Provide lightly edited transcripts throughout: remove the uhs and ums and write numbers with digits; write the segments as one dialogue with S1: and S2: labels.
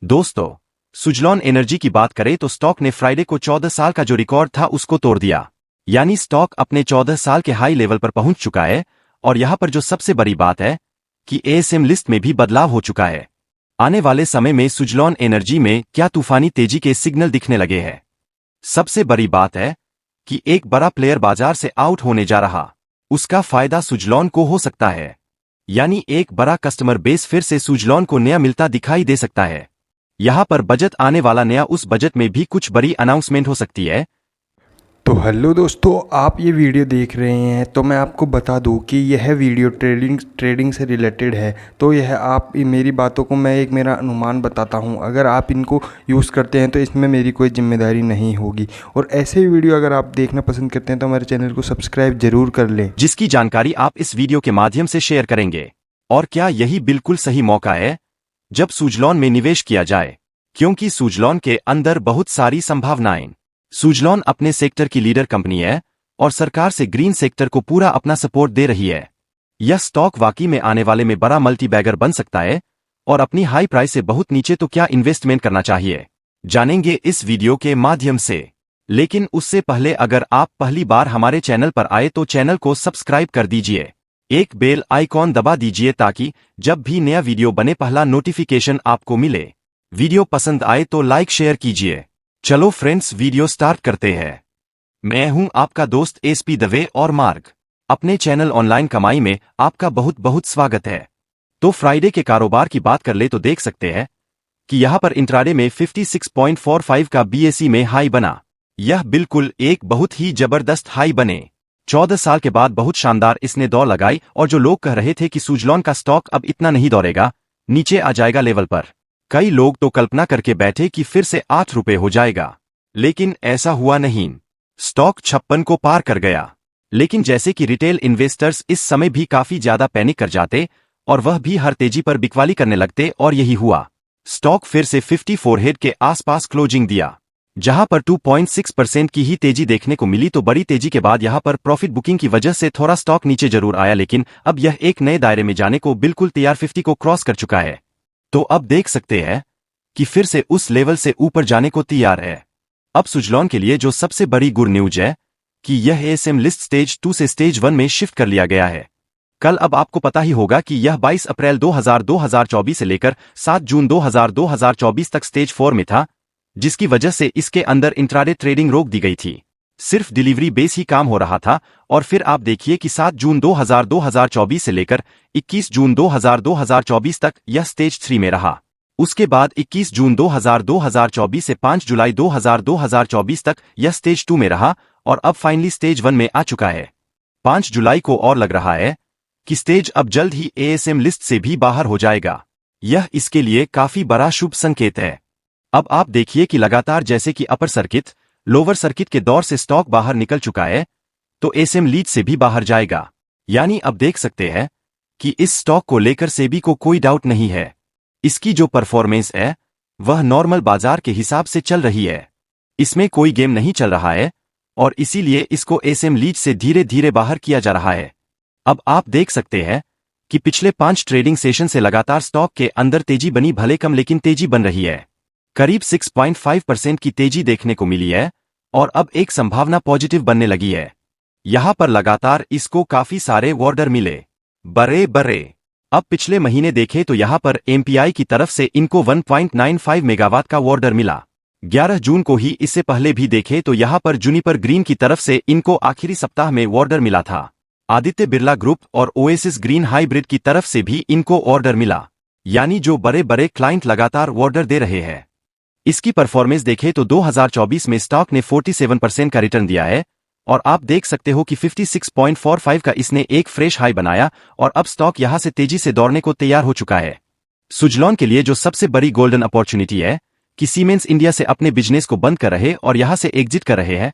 S1: दोस्तों, सुजलॉन एनर्जी की बात करें तो स्टॉक ने फ्राइडे को 14 साल का जो रिकॉर्ड था उसको तोड़ दिया। यानी स्टॉक अपने 14 साल के हाई लेवल पर पहुंच चुका है। और यहां पर जो सबसे बड़ी बात है कि एएसएम लिस्ट में भी बदलाव हो चुका है। आने वाले समय में सुजलॉन एनर्जी में क्या तूफानी तेजी के सिग्नल दिखने लगे हैं। सबसे बड़ी बात है कि एक बड़ा प्लेयर बाजार से आउट होने जा रहा, उसका फायदा सुजलॉन को हो सकता है। यानी एक बड़ा कस्टमर बेस फिर से सुजलॉन को नया मिलता दिखाई दे सकता है। यहां पर बजट आने वाला नया, उस बजट में भी कुछ बड़ी अनाउंसमेंट हो सकती है।
S2: तो हेलो दोस्तों, आप ये वीडियो देख रहे हैं तो मैं आपको बता दूं कि यह वीडियो ट्रेडिंग से रिलेटेड है। तो यह आप मेरी बातों को मैं एक मेरा अनुमान बताता हूं। अगर आप इनको यूज़ करते हैं तो इसमें मेरी कोई जिम्मेदारी नहीं होगी। और ऐसे वीडियो अगर आप देखना पसंद करते हैं तो हमारे चैनल को सब्सक्राइब जरूर कर लें,
S1: जिसकी जानकारी आप इस वीडियो के माध्यम से शेयर करेंगे। और क्या यही बिल्कुल सही मौका है जब सुजलॉन में निवेश किया जाए, क्योंकि सुजलॉन के अंदर बहुत सारी संभावनाएं। सुजलॉन अपने सेक्टर की लीडर कंपनी है और सरकार से ग्रीन सेक्टर को पूरा अपना सपोर्ट दे रही है। यह स्टॉक वाकई में आने वाले में बड़ा मल्टीबैगर बन सकता है। और अपनी हाई प्राइस से बहुत नीचे तो क्या इन्वेस्टमेंट करना चाहिए, जानेंगे इस वीडियो के माध्यम से। लेकिन उससे पहले अगर आप पहली बार हमारे चैनल पर आए तो चैनल को सब्सक्राइब कर दीजिए, एक बेल आइकॉन दबा दीजिए ताकि जब भी नया वीडियो बने पहला नोटिफिकेशन आपको मिले। वीडियो पसंद आए तो लाइक शेयर कीजिए। चलो फ्रेंड्स, वीडियो स्टार्ट करते हैं। मैं हूं आपका दोस्त एसपी दवे और मार्ग। अपने चैनल ऑनलाइन कमाई में आपका बहुत बहुत स्वागत है। तो फ्राइडे के कारोबार की बात कर ले तो देख सकते हैं कि यहां पर इंट्राडे में 56.45 का बीएसई में हाई बना। यह बिल्कुल एक बहुत ही जबरदस्त हाई बने। 14 साल के बाद बहुत शानदार इसने दौड़ लगाई। और जो लोग कह रहे थे कि सुजलॉन का स्टॉक अब इतना नहीं दौड़ेगा, नीचे आ जाएगा लेवल पर, कई लोग तो कल्पना करके बैठे कि फिर से 8 रुपए हो जाएगा। लेकिन ऐसा हुआ नहीं। स्टॉक 56 को पार कर गया। लेकिन जैसे कि रिटेल इन्वेस्टर्स इस समय भी काफी ज्यादा पैनिक कर जाते और वह भी हर तेजी पर बिकवाली करने लगते, और यही हुआ। स्टॉक फिर से 54 हेड के आसपास क्लोजिंग दिया, जहां पर 2.6% की ही तेजी देखने को मिली। तो बड़ी तेजी के बाद यहां पर प्रॉफिट बुकिंग की वजह से थोड़ा स्टॉक नीचे जरूर आया, लेकिन अब यह एक नए दायरे में जाने को बिल्कुल तैयार 50 को क्रॉस कर चुका है। तो अब देख सकते हैं कि फिर से उस लेवल से ऊपर जाने को तैयार है। अब सुजलॉन के लिए जो सबसे बड़ी गुड न्यूज है कि यह एएसएम लिस्ट स्टेज 2 से स्टेज 1 में शिफ्ट कर लिया गया है। कल अब आपको पता ही होगा कि यह 22 अप्रैल 2024 से लेकर 7 जून 2024 तक स्टेज 4 में था, जिसकी वजह से इसके अंदर इंट्राडे ट्रेडिंग रोक दी गई थी। सिर्फ डिलीवरी बेस ही काम हो रहा था। और फिर आप देखिए कि 7 जून 2024 से लेकर 21 जून 2024 तक यह स्टेज 3 में रहा। उसके बाद 21 जून 2024 से 5 जुलाई 2024 तक यह स्टेज 2 में रहा और अब फाइनली स्टेज 1 में आ चुका है। 5 जुलाई को और लग रहा है कि स्टेज अब जल्द ही एएसएम लिस्ट से भी बाहर हो जाएगा। यह इसके लिए काफी बड़ा शुभ संकेत है। अब आप देखिए कि लगातार जैसे कि अपर सर्किट, लोअर सर्किट के दौर से स्टॉक बाहर निकल चुका है, तो एएसएम लीड से भी बाहर जाएगा। यानी अब देख सकते हैं कि इस स्टॉक को लेकर सेबी को कोई डाउट नहीं है। इसकी जो परफॉर्मेंस है वह नॉर्मल बाजार के हिसाब से चल रही है। इसमें कोई गेम नहीं चल रहा है और इसीलिए इसको एएसएम लीड से धीरे धीरे बाहर किया जा रहा है। अब आप देख सकते हैं कि पिछले 5 ट्रेडिंग सेशन से लगातार स्टॉक के अंदर तेजी बनी, भले कम लेकिन तेजी बन रही है। करीब 6.5% की तेजी देखने को मिली है और अब एक संभावना पॉजिटिव बनने लगी है। यहां पर लगातार इसको काफी सारे ऑर्डर मिले, बड़े बड़े। अब पिछले महीने देखें तो यहां पर एमपीआई की तरफ से इनको 1.95 मेगावाट का ऑर्डर मिला। 11 जून को ही इससे पहले भी देखें तो यहां पर जूनिपर ग्रीन की तरफ से इनको आखिरी सप्ताह में ऑर्डर मिला था। आदित्य बिरला ग्रुप और ओएसिस ग्रीन हाइब्रिड की तरफ से भी इनको ऑर्डर मिला। यानी जो बड़े बड़े क्लाइंट लगातार ऑर्डर दे रहे हैं। इसकी परफॉर्मेंस देखें तो 2024 में स्टॉक ने 47% का रिटर्न दिया है और आप देख सकते हो कि 56.45 का इसने एक फ्रेश हाई बनाया और अब स्टॉक यहां से तेजी से दौड़ने को तैयार हो चुका है। सुजलॉन के लिए जो सबसे बड़ी गोल्डन अपॉर्चुनिटी है कि सीमेंस इंडिया से अपने बिजनेस को बंद कर रहे और यहां से एग्जिट कर रहे हैं।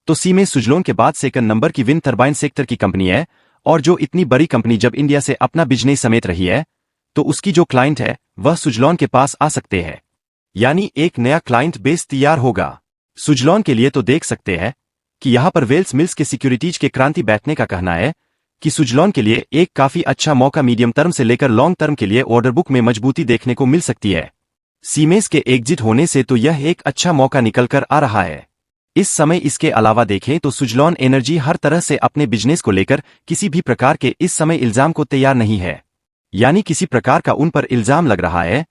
S1: तो सीमेंस सुजलॉन के बाद सेकंड नंबर की विंड टरबाइन सेक्टर की कंपनी है और जो इतनी बड़ी कंपनी जब इंडिया से अपना बिजनेस समेट रही है तो उसकी जो क्लाइंट है वह सुजलॉन के पास आ सकते हैं। यानी एक नया क्लाइंट बेस तैयार होगा सुजलॉन के लिए। तो देख सकते हैं कि यहां पर वेल्स मिल्स के सिक्योरिटीज के क्रांति बैठने का कहना है कि सुजलॉन के लिए एक काफी अच्छा मौका मीडियम टर्म से लेकर लॉन्ग टर्म के लिए ऑर्डर बुक में मजबूती देखने को मिल सकती है। सीमेंस के एग्जिट होने से तो यह एक अच्छा मौका निकल कर आ रहा है। इस समय इसके अलावा देखें तो सुजलॉन एनर्जी हर तरह से अपने बिजनेस को लेकर किसी भी प्रकार के इस समय इल्जाम को तैयार नहीं है। यानी किसी प्रकार का उन पर इल्जाम लग रहा है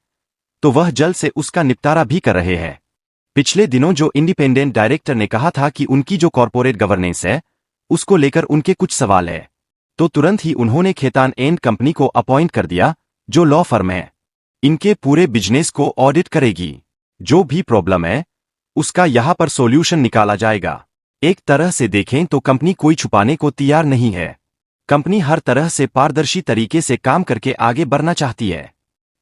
S1: तो वह जल्द से उसका निपटारा भी कर रहे हैं। पिछले दिनों जो इंडिपेंडेंट डायरेक्टर ने कहा था कि उनकी जो कॉर्पोरेट गवर्नेंस है उसको लेकर उनके कुछ सवाल है, तो तुरंत ही उन्होंने खेतान एंड कंपनी को अपॉइंट कर दिया, जो लॉ फर्म है, इनके पूरे बिजनेस को ऑडिट करेगी। जो भी प्रॉब्लम है उसका यहां पर सॉल्यूशन निकाला जाएगा। एक तरह से देखें तो कंपनी कोई छुपाने को तैयार नहीं है। कंपनी हर तरह से पारदर्शी तरीके से काम करके आगे बढ़ना चाहती है।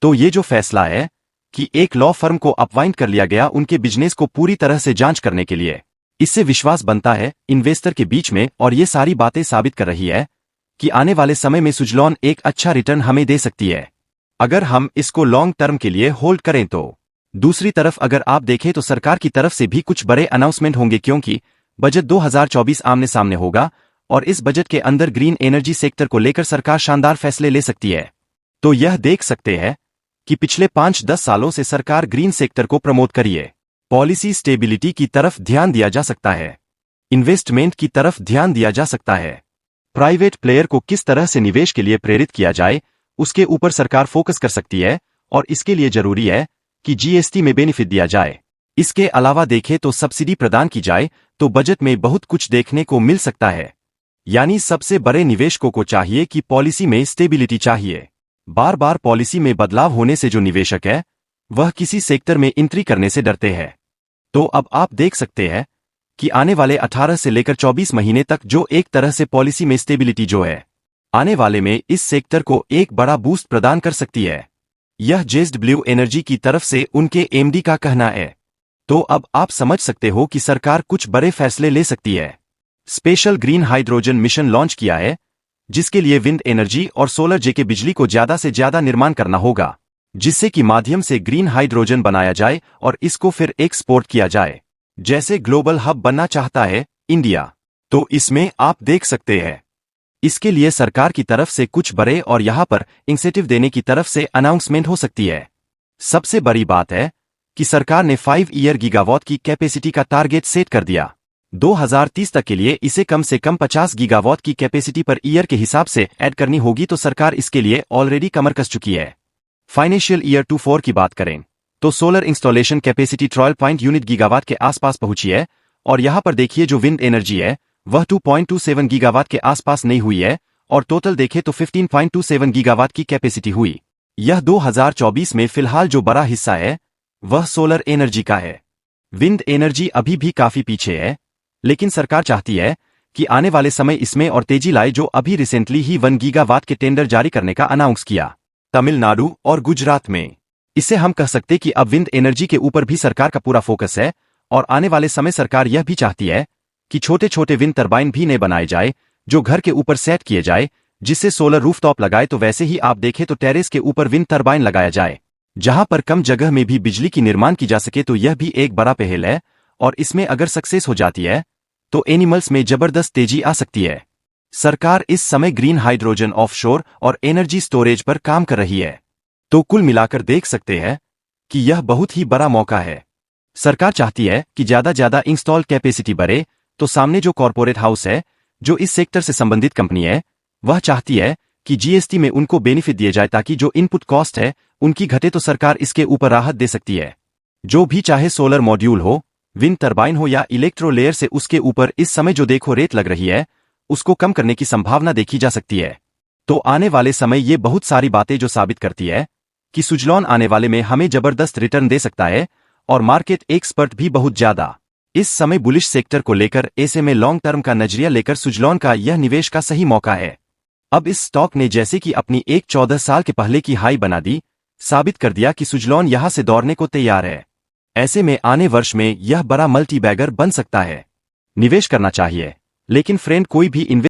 S1: तो ये जो फैसला है कि एक लॉ फर्म को अपॉइंट कर लिया गया उनके बिजनेस को पूरी तरह से जांच करने के लिए, इससे विश्वास बनता है इन्वेस्टर के बीच में, और ये सारी बातें साबित कर रही है कि आने वाले समय में सुजलॉन एक अच्छा रिटर्न हमें दे सकती है अगर हम इसको लॉन्ग टर्म के लिए होल्ड करें तो। दूसरी तरफ अगर आप देखें तो सरकार की तरफ से भी कुछ बड़े अनाउंसमेंट होंगे, क्योंकि बजट 2024 आमने सामने होगा और इस बजट के अंदर ग्रीन एनर्जी सेक्टर को लेकर सरकार शानदार फैसले ले सकती है। तो यह देख सकते हैं कि पिछले 5-10 सालों से सरकार ग्रीन सेक्टर को प्रमोट करिए, पॉलिसी स्टेबिलिटी की तरफ ध्यान दिया जा सकता है, इन्वेस्टमेंट की तरफ ध्यान दिया जा सकता है, प्राइवेट प्लेयर को किस तरह से निवेश के लिए प्रेरित किया जाए उसके ऊपर सरकार फोकस कर सकती है, और इसके लिए जरूरी है कि जीएसटी में बेनिफिट दिया जाए। इसके अलावा देखें तो सब्सिडी प्रदान की जाए तो बजट में बहुत कुछ देखने को मिल सकता है। यानी सबसे बड़े निवेशकों को चाहिए कि पॉलिसी में स्टेबिलिटी चाहिए। बार बार पॉलिसी में बदलाव होने से जो निवेशक है वह किसी सेक्टर में एंट्री करने से डरते हैं। तो अब आप देख सकते हैं कि आने वाले 18 से लेकर 24 महीने तक जो एक तरह से पॉलिसी में स्टेबिलिटी जो है आने वाले में इस सेक्टर को एक बड़ा बूस्ट प्रदान कर सकती है। यह जेएसडब्ल्यू एनर्जी की तरफ से उनके एमडी का कहना है। तो अब आप समझ सकते हो कि सरकार कुछ बड़े फैसले ले सकती है। Special green hydrogen mission launch किया है, जिसके लिए विंड एनर्जी और सोलर जे के बिजली को ज्यादा से ज्यादा निर्माण करना होगा, जिससे कि माध्यम से ग्रीन हाइड्रोजन बनाया जाए और इसको फिर एक्सपोर्ट किया जाए, जैसे ग्लोबल हब बनना चाहता है इंडिया। तो इसमें आप देख सकते हैं इसके लिए सरकार की तरफ से कुछ बड़े और यहां पर इंसेंटिव देने की तरफ से अनाउंसमेंट हो सकती है। सबसे बड़ी बात है कि सरकार ने 5 ईयर गीगावाट की कैपेसिटी का टारगेट सेट कर दिया। 2030 तक के लिए इसे कम से कम 50 गीगावाट की कैपेसिटी पर ईयर के हिसाब से ऐड करनी होगी, तो सरकार इसके लिए ऑलरेडी कमर कस चुकी है। फाइनेंशियल ईयर 24 की बात करें तो solar installation capacity 12 unit gigawatt के आसपास पहुंची है, और यहां पर देखिए जो विंड एनर्जी है वह 2.27 गीगावाट के आसपास नहीं हुई है, और टोटल देखें तो 15.27 गीगावाट की कैपेसिटी हुई। यह 2024 में फिलहाल जो बड़ा हिस्सा है वह सोलर एनर्जी का है। विंड एनर्जी अभी भी काफी पीछे है, लेकिन सरकार चाहती है कि आने वाले समय इसमें और तेजी लाए, जो अभी रिसेंटली ही 1 गीगावाट के टेंडर जारी करने का अनाउंस किया तमिलनाडु और गुजरात में। इससे हम कह सकते कि अब विंड एनर्जी के ऊपर भी सरकार का पूरा फोकस है, और आने वाले समय सरकार यह भी चाहती है कि छोटे छोटे विंड टरबाइन भी नए बनाए जाए जो घर के ऊपर सेट किए जाए, जिससे सोलर रूफटॉप लगाए तो वैसे ही आप देखें तो टेरेस के ऊपर विंड टरबाइन लगाया जाए, जहां पर कम जगह में भी बिजली की निर्माण की जा सके। तो यह भी एक बड़ा पहल है, और इसमें अगर सक्सेस हो जाती है तो एनिमल्स में जबरदस्त तेजी आ सकती है। सरकार इस समय ग्रीन हाइड्रोजन ऑफशोर और एनर्जी स्टोरेज पर काम कर रही है। तो कुल मिलाकर देख सकते हैं कि यह बहुत ही बड़ा मौका है। सरकार चाहती है कि ज्यादा इंस्टॉल कैपेसिटी बढ़े, तो सामने जो कॉर्पोरेट हाउस है जो इस सेक्टर से संबंधित कंपनी है वह चाहती है कि जीएसटी में उनको बेनिफिट दिए जाए, ताकि जो इनपुट कॉस्ट है उनकी घटे तो सरकार इसके ऊपर राहत दे सकती है। जो भी चाहे सोलर मॉड्यूल हो, विंड टरबाइन हो या इलेक्ट्रो लेयर से उसके ऊपर इस समय जो देखो रेट लग रही है उसको कम करने की संभावना देखी जा सकती है। तो आने वाले समय ये बहुत सारी बातें जो साबित करती है कि सुजलॉन आने वाले में हमें जबरदस्त रिटर्न दे सकता है, और मार्केट एक्सपर्ट भी बहुत ज्यादा इस समय बुलिश सेक्टर को लेकर, ऐसे में लॉन्ग टर्म का नजरिया लेकर सुजलॉन का यह निवेश का सही मौका है। अब इस स्टॉक ने जैसे कि अपनी एक 14 साल के पहले की हाई बना दी, साबित कर दिया कि सुजलॉन यहां से दौड़ने को तैयार है। ऐसे में आने वर्ष में यह बड़ा मल्टी बैगर बन सकता है। निवेश करना चाहिए, लेकिन फ्रेंड कोई भी